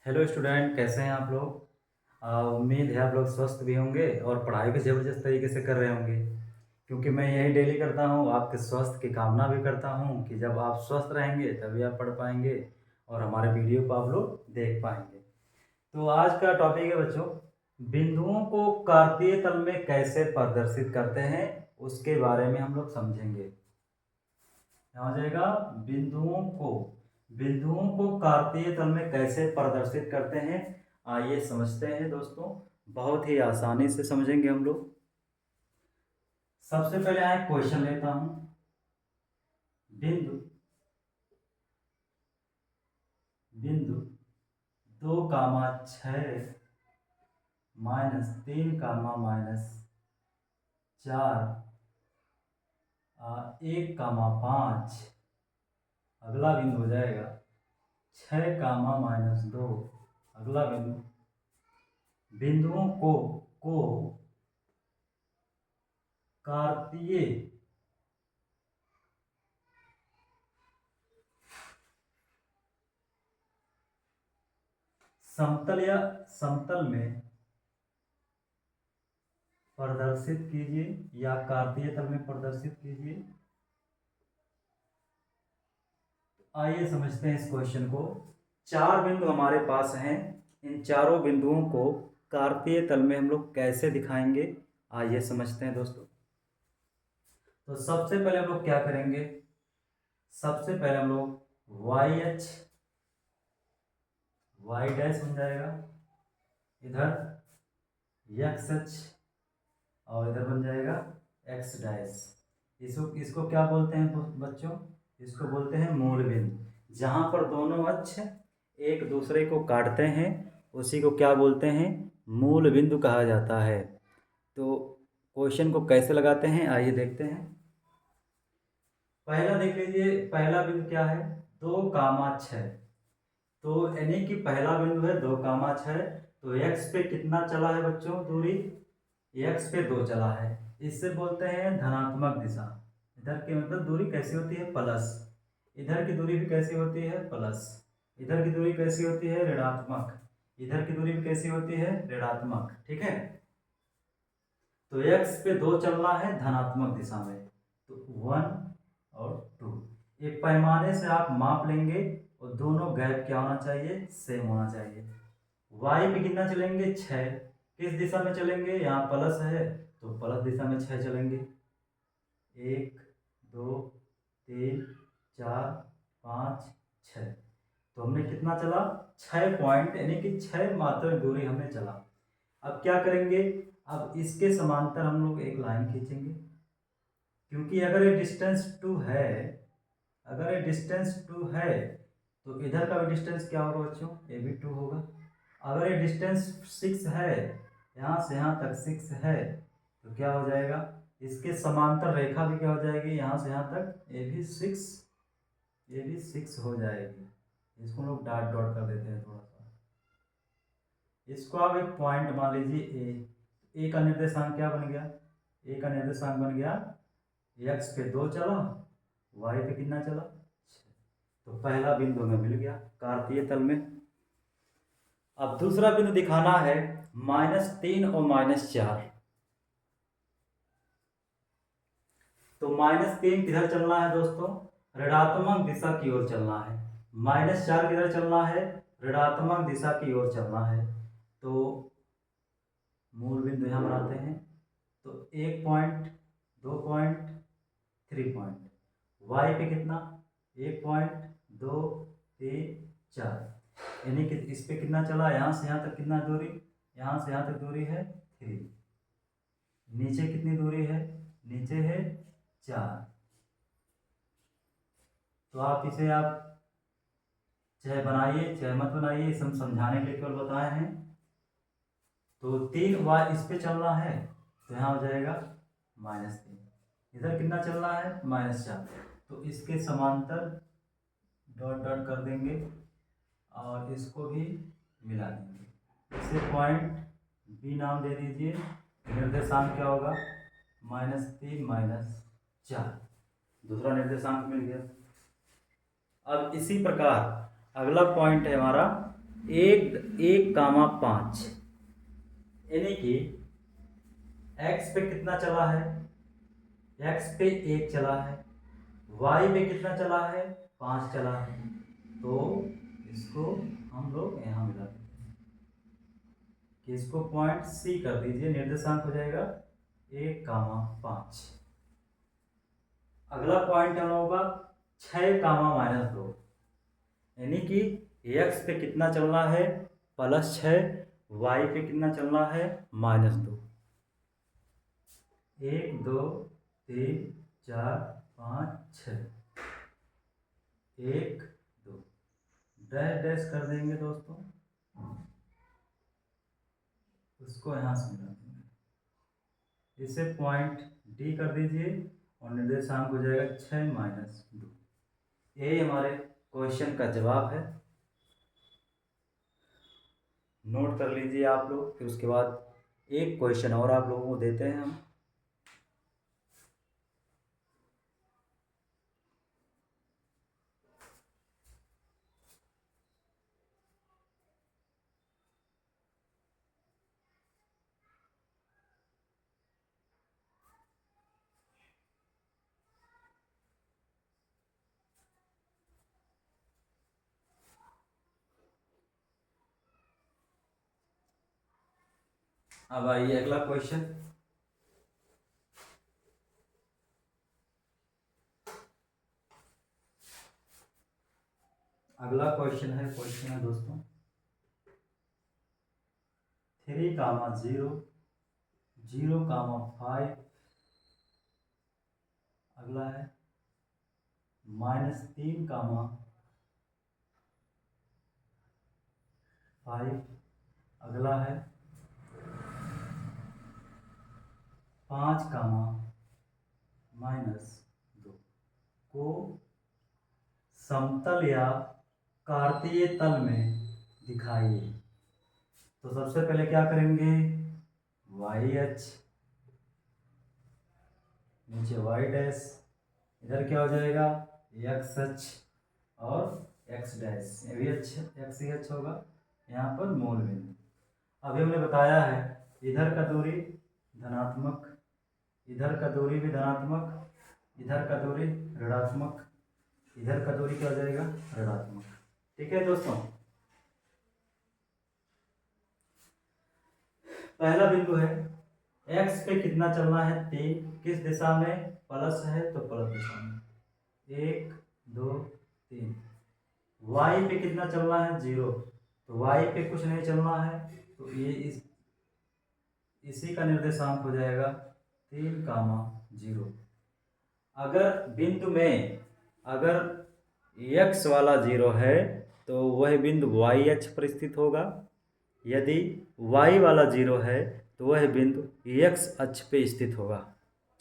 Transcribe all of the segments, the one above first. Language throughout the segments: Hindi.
हेलो स्टूडेंट, कैसे हैं आप लोग। उम्मीद है आप लोग स्वस्थ भी होंगे और पढ़ाई भी ज़बरदस्त तरीके से कर रहे होंगे। क्योंकि मैं यही डेली करता हूँ, आपके स्वास्थ्य की कामना भी करता हूँ कि जब आप स्वस्थ रहेंगे तभी आप पढ़ पाएंगे और हमारे वीडियो को आप लोग देख पाएंगे। तो आज का टॉपिक है बच्चों, बिंदुओं को कार्तीय तल में कैसे प्रदर्शित करते हैं उसके बारे में हम लोग समझेंगे। यहाँ आ जाएगा बिंदुओं को कार्तीय तल में कैसे प्रदर्शित करते हैं। आइए समझते हैं दोस्तों, बहुत ही आसानी से समझेंगे हम लोग। सबसे पहले यहाँ क्वेश्चन लेता हूँ। बिंदु बिंदु 2, 6 -3, -4 1, 5। अगला बिंदु हो जाएगा 6, -2। अगला बिंदुओं को कार्तीय समतल या समतल में प्रदर्शित कीजिए या कार्तीय तल में प्रदर्शित कीजिए। आइए समझते हैं इस क्वेश्चन को। चार बिंदु हमारे पास हैं, इन चारों बिंदुओं को कार्तीय तल में हम लोग कैसे दिखाएंगे, आइए समझते हैं दोस्तों। तो सबसे पहले हम लोग क्या करेंगे, सबसे पहले हम लोग वाई एच वाई डैश बन जाएगा, इधर एक्स एच और इधर बन जाएगा एक्स डैश। इसको क्या बोलते हैं बच्चों, इसको बोलते हैं मूल बिंदु। जहाँ पर दोनों अक्ष एक दूसरे को काटते हैं उसी को क्या बोलते हैं, मूल बिंदु कहा जाता है। तो क्वेश्चन को कैसे लगाते हैं आइए देखते हैं। पहला देख लीजिए, पहला बिंदु क्या है, 2, 6। तो यानी कि पहला बिंदु है 2, 6। तो एक्स पे कितना चला है बच्चों दूरी, एक्स पे 2 चला है। इससे बोलते हैं धनात्मक दिशा। इधर की मतलब दूरी कैसी होती है, प्लस। इधर की दूरी भी कैसी होती है, प्लस। इधर की दूरी कैसी होती है, ऋणात्मक। इधर की दूरी भी कैसी होती है, ऋणात्मक। ठीक है। तो एक्स पे 2 चलना है धनात्मक दिशा में, तो 1 और 2। एक पैमाने से आप माप लेंगे और दोनों गैप क्या होना चाहिए, सेम होना चाहिए। वाई पे कितना चलेंगे, 6। किस दिशा में चलेंगे, यहाँ प्लस है तो प्लस दिशा में 6 चलेंगे। 1, 2, 3, 4, 5, 6। तो हमने कितना चला, 6 पॉइंट यानी कि 6 मात्रक दूरी हमने चला। अब क्या करेंगे, अब इसके समांतर हम लोग एक लाइन खींचेंगे। क्योंकि अगर ये डिस्टेंस 2 है, अगर ये डिस्टेंस 2 है तो इधर का भी डिस्टेंस क्या होगा बच्चों, ये भी 2 होगा। अगर ये डिस्टेंस 6 है, यहाँ से यहाँ तक 6 है, तो क्या हो जाएगा, इसके समांतर रेखा भी क्या हो जाएगी, यहाँ से यहाँ तक ये भी 6 हो जाएगी। इसको लोग डॉट डॉट कर देते हैं थोड़ा सा। इसको आप एक पॉइंट मान लीजिए ए का निर्देशांक क्या बन गया, ए का निर्देशांक बन गया, एक्स पे 2 चला, वाई पे कितना चला, 6। तो पहला बिंदु हमें मिल गया कार्तीय तल में। अब दूसरा बिंदु दिखाना है -3 और -4। तो -3 किधर चलना है दोस्तों, ऋणात्मक दिशा की ओर चलना है। -4 किधर चलना है, ऋणात्मक दिशा की ओर चलना है। तो मूल बिंदु यहाँ बनाते हैं। तो 1 पॉइंट, 2 पॉइंट, 3 पॉइंट। वाई पे कितना, 1 पॉइंट, 2, 3, 4। यानी कि इस पे कितना चला, यहाँ से यहाँ तक कितना दूरी, यहाँ से यहाँ तक दूरी है 3। नीचे कितनी दूरी है, नीचे है 4। तो आप इसे आप चाहे बनाइए चाहे मत बनाइए, इसे हम समझाने के लिए केवल बताए हैं। तो 3 वाई इस पे चलना है तो यहाँ हो जाएगा -3। इधर कितना चलना है, -4। तो इसके समांतर डॉट डॉट कर देंगे और इसको भी मिला देंगे। इसे पॉइंट बी नाम दे दीजिए। निर्देशांक क्या होगा, -3 -4। दूसरा निर्देशांक मिल गया। अब इसी प्रकार अगला पॉइंट है हमारा एक कामा 5, यानी कि x पे कितना चला है, x पे 1 चला है, y पे कितना चला है, 5 चला है। तो इसको हम लोग यहाँ मिला देते हैं कि इसको पॉइंट सी कर दीजिए, निर्देशांक हो जाएगा 1,5। अगला पॉइंट हम लोगों का 6,-2, यानी कि x पे कितना चलना है, +6, y पे कितना चलना है, -2। 1 2 3 4 5 6, 1 2 डैश डैश कर देंगे दोस्तों, उसको यहाँ से मिला देंगे, इसे पॉइंट डी कर दीजिए और निर्देशांक हो जाएगा 6-2। ये हमारे क्वेश्चन का जवाब है। नोट कर लीजिए आप लोग, फिर उसके बाद एक क्वेश्चन और आप लोगों को देते हैं हम। अब आइए अगला क्वेश्चन। अगला क्वेश्चन है दोस्तों 3,0 0,5। अगला है -3,5। अगला है 5,-2 को समतल या कार्तीय तल में दिखाइए। तो सबसे पहले क्या करेंगे, वाई एच, नीचे वाई डैश, इधर क्या हो जाएगा, एक्स एच और एक्स डैश, ये भी एक्स ही एच होगा, यहाँ पर मूल बिंदु। अभी हमने बताया है इधर का दूरी धनात्मक, इधर का दूरी भी धनात्मक, इधर का दूरी ऋणात्मक, इधर का दूरी क्या हो जाएगा, ऋणात्मक। ठीक है दोस्तों, पहला बिंदु है x पे कितना चलना है, 3, किस दिशा में, प्लस है तो प्लस दिशा में, 1 2 3। y पे कितना चलना है, 0, तो y पे कुछ नहीं चलना है, तो ये इसी का निर्देशांक हो जाएगा 3,0। अगर बिंदु में अगर x वाला 0 है तो वह बिंदु y अक्ष पर स्थित होगा, यदि y वाला 0 है तो वह बिंदु x अक्ष पे स्थित होगा।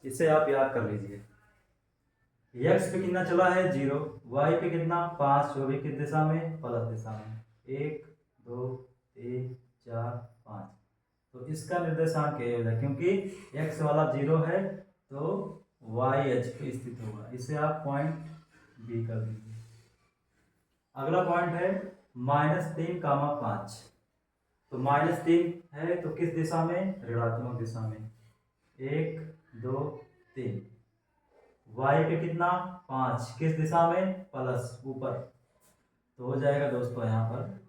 इसे आप याद कर लीजिए, x पे कितना चला है, 0, y पे कितना, 5, वो भी किस दिशा में, प्लस दिशा में, 1 2 3 4 5। तो इसका निर्देशांक ये होगा, क्योंकि x वाला 0 है तो y अक्ष पे स्थित होगा, इसे आप पॉइंट बी कर दीजिए। अगला पॉइंट है -3,5। तो -3 है तो किस दिशा में, ऋणात्मक दिशा में, 1 2 3। y पे कितना, 5, किस दिशा में, प्लस ऊपर, तो हो जाएगा दोस्तों यहाँ पर,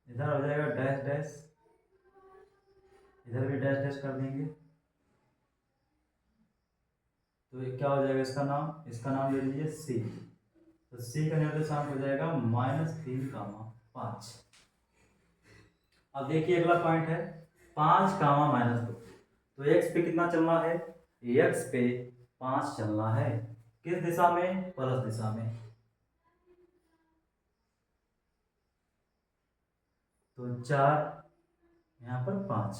इधर हो जाएगा डैश डैश, इधर भी डैश डैश कर देंगे, तो ये क्या हो जाएगा, इसका नाम ले लीजिए सी। तो सी का निर्देशांक हो जाएगा -3,5। अब देखिए अगला पॉइंट है 5,-2। तो x पे कितना चलना है, x पे 5 चलना है, किस दिशा में, प्लस दिशा में, तो 4, यहाँ पर 5।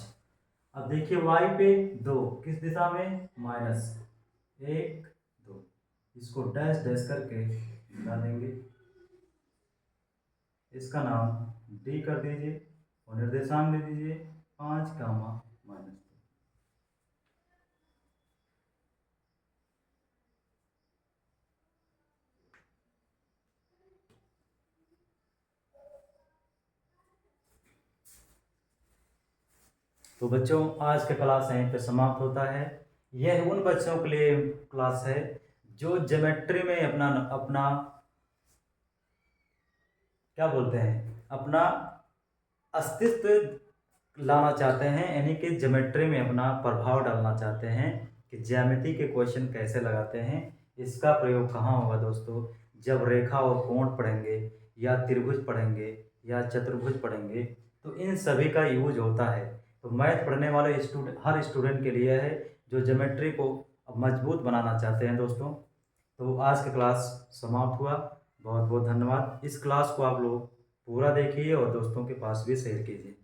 अब देखिए y पे 2, किस दिशा में, -1 2, इसको डैश डैश करके मिला देंगे, इसका नाम डी कर दीजिए और निर्देशांक दे दीजिए 5,-2। तो बच्चों आज का क्लास यहीं पे समाप्त होता है। यह उन बच्चों के लिए क्लास है जो ज्योमेट्री में अपना अपना क्या बोलते हैं, अपना अस्तित्व लाना चाहते हैं, यानी कि ज्योमेट्री में अपना प्रभाव डालना चाहते हैं कि ज्यामिति के क्वेश्चन कैसे लगाते हैं। इसका प्रयोग कहाँ होगा दोस्तों, जब रेखा और कोण पढ़ेंगे या त्रिभुज पढ़ेंगे या चतुर्भुज पढ़ेंगे, तो इन सभी का यूज होता है। तो मैथ पढ़ने वाले हर स्टूडेंट के लिए है जो ज्योमेट्री को मजबूत बनाना चाहते हैं दोस्तों। तो आज का क्लास समाप्त हुआ। बहुत बहुत धन्यवाद। इस क्लास को आप लोग पूरा देखिए और दोस्तों के पास भी शेयर कीजिए।